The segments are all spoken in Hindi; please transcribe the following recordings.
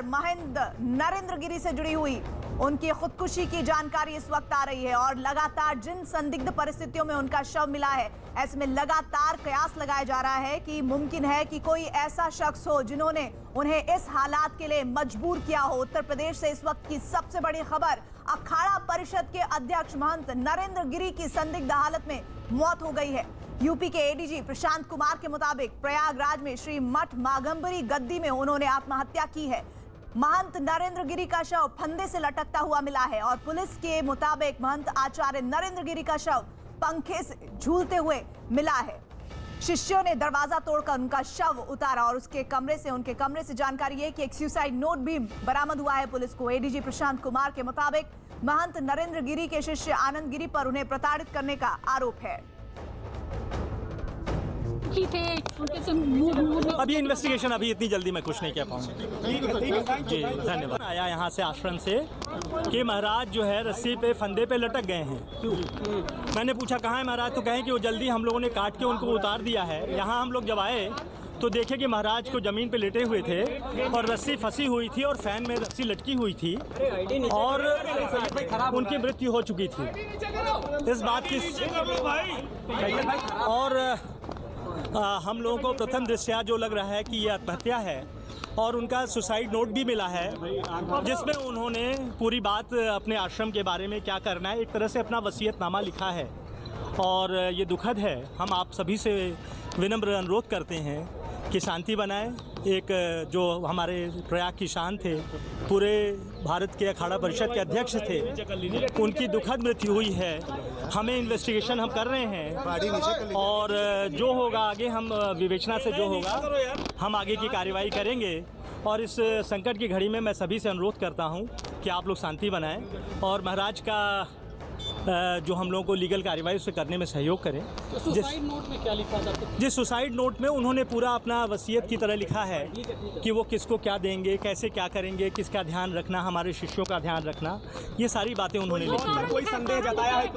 महंत नरेंद्र गिरी से जुड़ी हुई उनकी खुदकुशी की जानकारी इस वक्त आ रही है और लगातार जिन संदिग्ध परिस्थितियों में उनका शव मिला है, ऐसे में लगातार कयास लगाया जा रहा है कि मुमकिन है कि कोई ऐसा शख्स हो जिन्होंने उन्हें इस हालात के लिए मजबूर किया हो। उत्तर प्रदेश से इस वक्त की सबसे बड़ी खबर, अखाड़ा परिषद के अध्यक्ष महंत नरेंद्र गिरी की संदिग्ध हालत में मौत हो गई है। यूपी के एडीजी प्रशांत कुमार के मुताबिक प्रयागराज में श्री मठ मागंबरी गद्दी में उन्होंने आत्महत्या की है। महंत नरेंद्र गिरी का शव फंदे से लटकता हुआ मिला है और पुलिस के मुताबिक महंत आचार्य नरेंद्र गिरी का शव पंखे से झूलते हुए मिला है। शिष्यों ने दरवाजा तोड़कर उनका शव उतारा और उनके कमरे से जानकारी है कि एक सुसाइड नोट भी बरामद हुआ है पुलिस को। एडीजी प्रशांत कुमार के मुताबिक महंत नरेंद्र गिरी के शिष्य आनंद गिरी पर उन्हें प्रताड़ित करने का आरोप है। अभी इन्वेस्टिगेशन, अभी इतनी जल्दी मैं कुछ नहीं कह पाऊंगा। जी धन्यवाद। आया यहाँ से आश्रम से कि महाराज जो है रस्सी पे फंदे पे लटक गए हैं। मैंने पूछा कहाँ है महाराज, तो कहें कि वो जल्दी हम लोगों ने काट के उनको उतार दिया है। यहाँ हम लोग जब आए तो देखे कि महाराज को जमीन पे लेटे हुए थे और रस्सी फंसी हुई थी और फैन में रस्सी लटकी हुई थी और उनकी मृत्यु हो चुकी थी। इस बात की और हम लोगों को प्रथम दृष्टया जो लग रहा है कि ये आत्महत्या है और उनका सुसाइड नोट भी मिला है जिसमें उन्होंने पूरी बात अपने आश्रम के बारे में क्या करना है, एक तरह से अपना वसीयतनामा लिखा है और ये दुखद है। हम आप सभी से विनम्र अनुरोध करते हैं कि शांति बनाएं। एक जो हमारे प्रयाग की शान थे, पूरे भारत के अखाड़ा परिषद के अध्यक्ष थे, उनकी दुखद मृत्यु हुई है। हमें इन्वेस्टिगेशन हम कर रहे हैं और जो होगा आगे हम विवेचना से जो होगा हम आगे की कार्रवाई करेंगे। और इस संकट की घड़ी में मैं सभी से अनुरोध करता हूं कि आप लोग शांति बनाएं और महाराज का जो हम लोगों को लीगल कार्रवाई उसे करने में सहयोग करें। तो सुसाइड नोट में क्या लिखा था? जिस सुसाइड नोट में उन्होंने पूरा अपना वसीयत की तरह लिखा है कि वो किसको क्या देंगे, कैसे क्या करेंगे, किसका ध्यान रखना, हमारे शिष्यों का ध्यान रखना, ये सारी बातें उन्होंने लिखी हैं। कोई संदेह जताया है?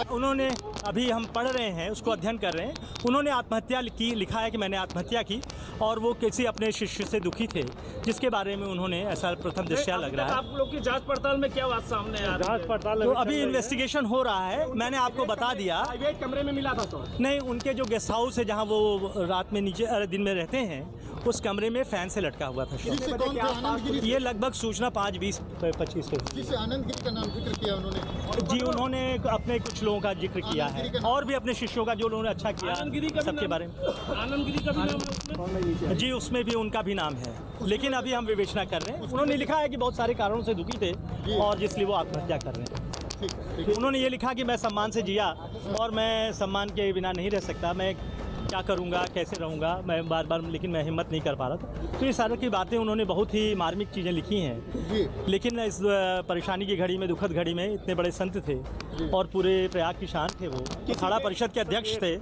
उन्होंने अभी हम पढ़ रहे हैं, उसको अध्ययन कर रहे हैं। उन्होंने आत्महत्या की लिखा है कि मैंने आत्महत्या की और वो किसी अपने शिष्य से दुखी थे, जिसके बारे में उन्होंने ऐसा प्रथम दृष्टया लग रहा है। आप लोग की जांच पड़ताल में क्या बात सामने आ रही है? जांच पड़ताल तो अभी इन्वेस्टिगेशन हो रहा है। मैंने आपको बता दिया प्राइवेट कमरे में मिला था सर? नहीं, उनके जो गेस्ट हाउस है जहाँ वो रात में नीचे दिन में रहते हैं, उस कमरे में फैन से लटका हुआ था। ये लगभग सूचना 5:20-25 पे। आनंद गिरी का नाम जिक्र किया उन्होंने? जी, उन्होंने अपने कुछ लोगों का जिक्र किया है और भी अपने शिष्यों का जो उन्होंने अच्छा किया सबके बारे में। आनंद गिरी का भी नाम है? जी, उसमें भी उनका भी नाम है, लेकिन अभी हम विवेचना कर रहे हैं। उन्होंने लिखा है कि बहुत सारे कारणों से दुखी थे और जिसलिए वो आत्महत्या कर रहे हैं। उन्होंने ये लिखा कि मैं सम्मान से जिया और मैं सम्मान के बिना नहीं रह सकता, मैं क्या करूँगा, कैसे रहूँगा, मैं बार, लेकिन मैं हिम्मत नहीं कर पा रहा था। तो ये सारी की बातें उन्होंने बहुत ही मार्मिक चीज़ें लिखी हैं। लेकिन इस परेशानी की घड़ी में, दुखद घड़ी में, इतने बड़े संत थे और पूरे प्रयाग की शान थे, वो अखाड़ा परिषद के अध्यक्ष थे।